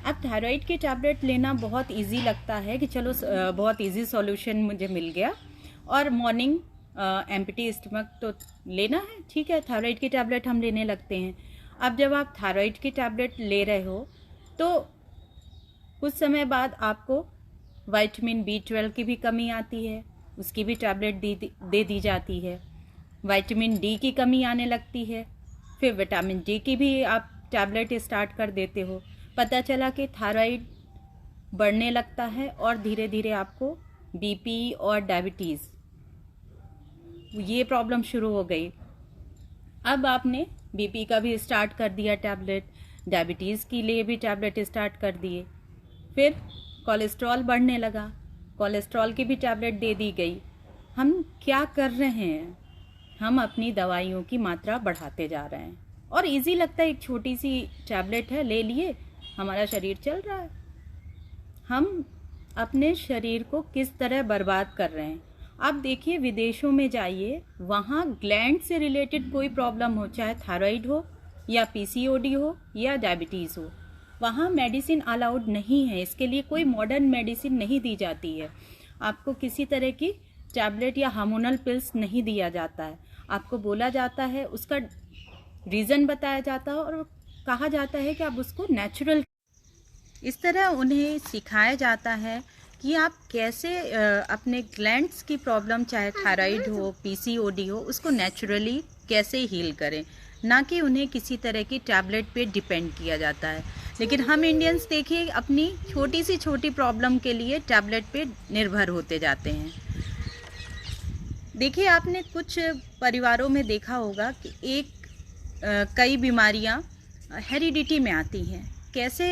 अब थायराइड के टैबलेट लेना बहुत इजी लगता है कि चलो बहुत इजी सॉल्यूशन मुझे मिल गया, और मॉर्निंग एम्प्टी स्टमक तो लेना है, ठीक है, थायराइड की टैबलेट हम लेने लगते हैं। अब जब आप थायराइड की टैबलेट ले रहे हो तो कुछ समय बाद आपको विटामिन B12 की भी कमी आती है, उसकी भी टैबलेट दे दी जाती है। विटामिन D की कमी आने लगती है, फिर विटामिन D की भी आप टैबलेट स्टार्ट कर देते हो। पता चला कि थायराइड बढ़ने लगता है और धीरे धीरे आपको BP और डायबिटीज़ ये प्रॉब्लम शुरू हो गई। अब आपने BP का भी स्टार्ट कर दिया टैबलेट, डायबिटीज़ के लिए भी टैबलेट स्टार्ट कर दिए, फिर कोलेस्ट्रॉल बढ़ने लगा, कोलेस्ट्रॉल की भी टैबलेट दे दी गई। हम क्या कर रहे हैं, हम अपनी दवाइयों की मात्रा बढ़ाते जा रहे हैं, और इजी लगता है, एक छोटी सी टैबलेट है, ले लिए, हमारा शरीर चल रहा है। हम अपने शरीर को किस तरह बर्बाद कर रहे हैं। आप देखिए, विदेशों में जाइए, वहाँ ग्लैंड से रिलेटेड कोई प्रॉब्लम हो, चाहे थायराइड हो या PCOD हो या डायबिटीज़ हो, वहाँ मेडिसिन अलाउड नहीं है, इसके लिए कोई मॉडर्न मेडिसिन नहीं दी जाती है। आपको किसी तरह की टैबलेट या हार्मोनल पिल्स नहीं दिया जाता है। आपको बोला जाता है, उसका रीज़न बताया जाता है और कहा जाता है कि आप उसको नेचुरल, इस तरह उन्हें सिखाया जाता है कि आप कैसे अपने ग्लैंड्स की प्रॉब्लम, चाहे थायराइड हो, PCOD हो, उसको नेचुरली कैसे हील करें, ना कि उन्हें किसी तरह की टैबलेट पे डिपेंड किया जाता है। लेकिन हम इंडियंस देखिए, अपनी छोटी सी छोटी प्रॉब्लम के लिए टैबलेट पे निर्भर होते जाते हैं। देखिए, आपने कुछ परिवारों में देखा होगा कि कई बीमारियां हेरिडिटी में आती हैं। कैसे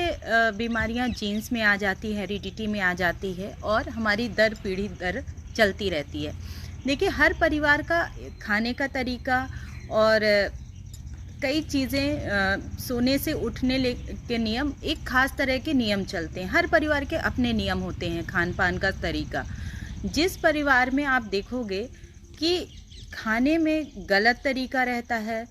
बीमारियां जीन्स में आ जाती है, हेरिडिटी में आ जाती है, और हमारी पीढ़ी दर चलती रहती है। देखिए, हर परिवार का खाने का तरीका और कई चीज़ें, सोने से उठने के नियम, एक ख़ास तरह के नियम चलते हैं। हर परिवार के अपने नियम होते हैं, खान पान का तरीका। जिस परिवार में आप देखोगे कि खाने में गलत तरीका रहता है,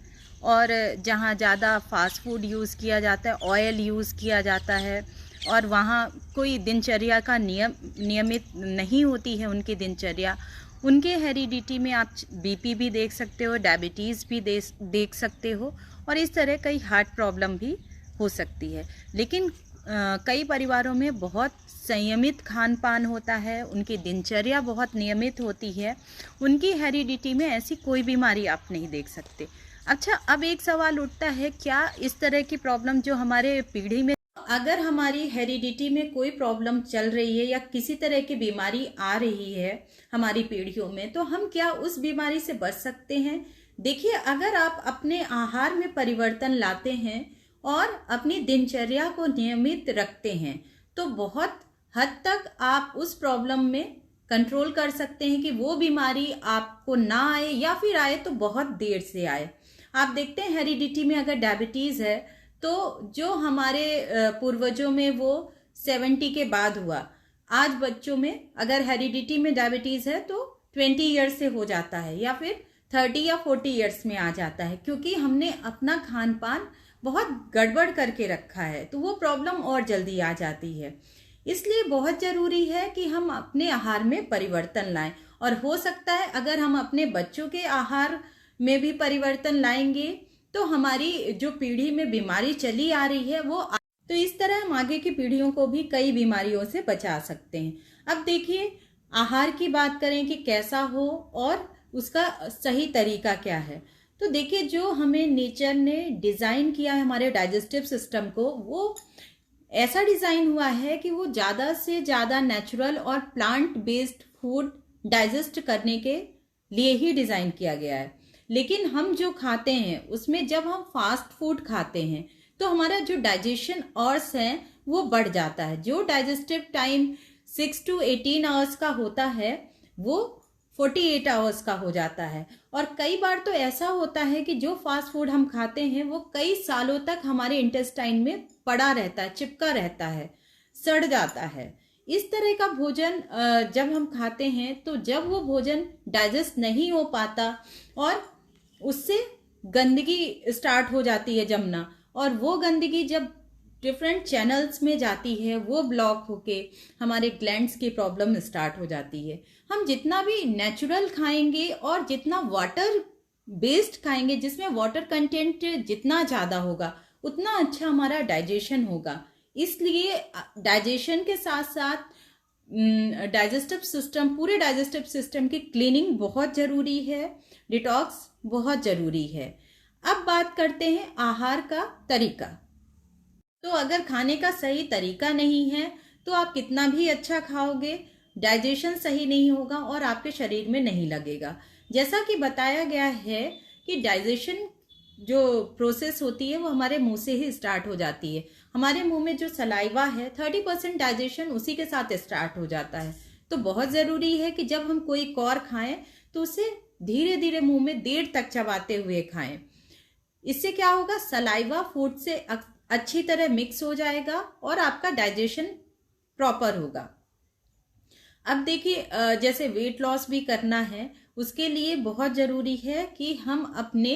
और जहाँ ज़्यादा फास्ट फूड यूज़ किया जाता है, ऑयल यूज़ किया जाता है, और वहाँ कोई दिनचर्या का नियमित नहीं होती है उनकी दिनचर्या, उनके हेरिडिटी में आप BP भी देख सकते हो, डायबिटीज़ भी देख सकते हो, और इस तरह कई हार्ट प्रॉब्लम भी हो सकती है। लेकिन कई परिवारों में बहुत संयमित खान पान होता है, उनकी दिनचर्या बहुत नियमित होती है, उनकी हेरिडिटी में ऐसी कोई बीमारी आप नहीं देख सकते। अच्छा, अब एक सवाल उठता है, क्या इस तरह की प्रॉब्लम जो हमारे पीढ़ी में, अगर हमारी हेरिडिटी में कोई प्रॉब्लम चल रही है या किसी तरह की बीमारी आ रही है हमारी पीढ़ियों में, तो हम क्या उस बीमारी से बच सकते हैं? देखिए, अगर आप अपने आहार में परिवर्तन लाते हैं और अपनी दिनचर्या को नियमित रखते हैं, तो बहुत हद तक आप उस प्रॉब्लम में कंट्रोल कर सकते हैं कि वो बीमारी आपको ना आए, या फिर आए तो बहुत देर से आए। आप देखते हैं, हेरिडिटी में अगर डायबिटीज़ है, तो जो हमारे पूर्वजों में वो 70 के बाद हुआ, आज बच्चों में अगर हेरिडिटी में डायबिटीज़ है तो 20 ईयर्स से हो जाता है, या फिर 30 या 40 ईयर्स में आ जाता है, क्योंकि हमने अपना खान पान बहुत गड़बड़ करके रखा है, तो वो प्रॉब्लम और जल्दी आ जाती है। इसलिए बहुत ज़रूरी है कि हम अपने आहार में परिवर्तन लाएं, और हो सकता है अगर हम अपने बच्चों के आहार में भी परिवर्तन लाएंगे तो हमारी जो पीढ़ी में बीमारी चली आ रही है वो तो इस तरह हम आगे की पीढ़ियों को भी कई बीमारियों से बचा सकते हैं। अब देखिए, आहार की बात करें कि कैसा हो और उसका सही तरीका क्या है, तो देखिए, जो हमें नेचर ने डिज़ाइन किया है हमारे डाइजेस्टिव सिस्टम को, वो ऐसा डिज़ाइन हुआ है कि वो ज़्यादा से ज़्यादा नेचुरल और प्लांट बेस्ड फूड डाइजेस्ट करने के लिए ही डिज़ाइन किया गया है। लेकिन हम जो खाते हैं उसमें, जब हम फास्ट फूड खाते हैं तो हमारा जो डाइजेशन आवर्स है वो बढ़ जाता है। जो डाइजेस्टिव टाइम 6 to 18 आवर्स का होता है वो 48 आवर्स का हो जाता है। और कई बार तो ऐसा होता है कि जो फास्ट फूड हम खाते हैं वो कई सालों तक हमारे इंटेस्टाइन में पड़ा रहता है, चिपका रहता है, सड़ जाता है। इस तरह का भोजन जब हम खाते हैं तो जब वो भोजन डाइजेस्ट नहीं हो पाता और उससे गंदगी स्टार्ट हो जाती है जमना, और वो गंदगी जब डिफरेंट चैनल्स में जाती है, वो ब्लॉक होके हमारे ग्लैंड्स की प्रॉब्लम स्टार्ट हो जाती है। हम जितना भी नेचुरल खाएंगे और जितना वाटर बेस्ड खाएंगे, जिसमें वाटर कंटेंट जितना ज़्यादा होगा उतना अच्छा हमारा डाइजेशन होगा। इसलिए डाइजेशन के साथ साथ डाइजेस्टिव सिस्टम, पूरे डाइजेस्टिव सिस्टम की क्लीनिंग बहुत ज़रूरी है, डिटॉक्स बहुत ज़रूरी है। अब बात करते हैं आहार का तरीका। तो अगर खाने का सही तरीका नहीं है तो आप कितना भी अच्छा खाओगे, डाइजेशन सही नहीं होगा और आपके शरीर में नहीं लगेगा। जैसा कि बताया गया है कि डाइजेशन जो प्रोसेस होती है वो हमारे मुंह से ही स्टार्ट हो जाती है। हमारे मुंह में जो सलाइवा है 30% डाइजेशन उसी के साथ स्टार्ट हो जाता है। तो बहुत ज़रूरी है कि जब हम कोई कौर खाएं तो उसे धीरे धीरे मुंह में देर तक चबाते हुए खाएं। इससे क्या होगा, सलाइवा फूड से अच्छी तरह मिक्स हो जाएगा और आपका डाइजेशन प्रॉपर होगा। अब देखिए, जैसे वेट लॉस भी करना है, उसके लिए बहुत ज़रूरी है कि हम अपने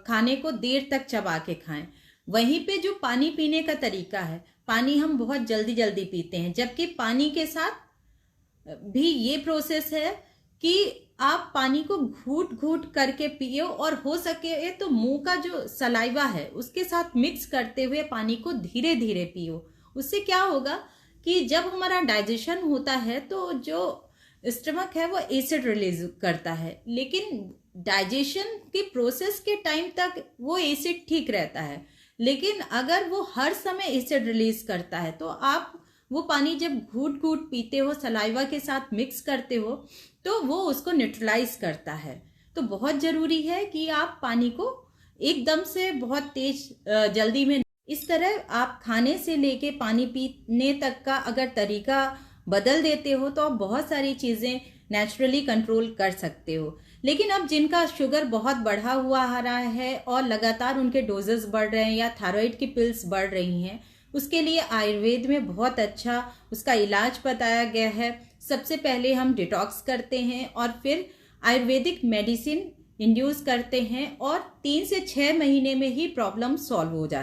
खाने को देर तक चबा के खाएं। वहीं पे जो पानी पीने का तरीका है, पानी हम बहुत जल्दी जल्दी पीते हैं, जबकि पानी के साथ भी ये प्रोसेस है कि आप पानी को घूट घूट करके पियो और हो सके तो मुंह का जो सलाइवा है उसके साथ मिक्स करते हुए पानी को धीरे धीरे पियो। उससे क्या होगा कि जब हमारा डाइजेशन होता है तो जो स्टमक है वो एसिड रिलीज करता है, लेकिन डाइजेशन की प्रोसेस के टाइम तक वो एसिड ठीक रहता है। लेकिन अगर वो हर समय एसिड रिलीज करता है तो आप वो पानी जब घूट घूट पीते हो, सलाइवा के साथ मिक्स करते हो, तो वो उसको न्यूट्रलाइज करता है। तो बहुत ज़रूरी है कि आप पानी को एकदम से बहुत तेज जल्दी में, इस तरह आप खाने से लेके पानी पीने तक का अगर तरीका बदल देते हो तो आप बहुत सारी चीज़ें नेचुरली कंट्रोल कर सकते हो। लेकिन अब जिनका शुगर बहुत बढ़ा हुआ आ रहा है और लगातार उनके डोजेस बढ़ रहे हैं या थायराइड की पिल्स बढ़ रही हैं, उसके लिए आयुर्वेद में बहुत अच्छा उसका इलाज बताया गया है। सबसे पहले हम डिटॉक्स करते हैं और फिर आयुर्वेदिक मेडिसिन इंड्यूस करते हैं और 3 से 6 महीने में ही प्रॉब्लम सॉल्व हो जाती है।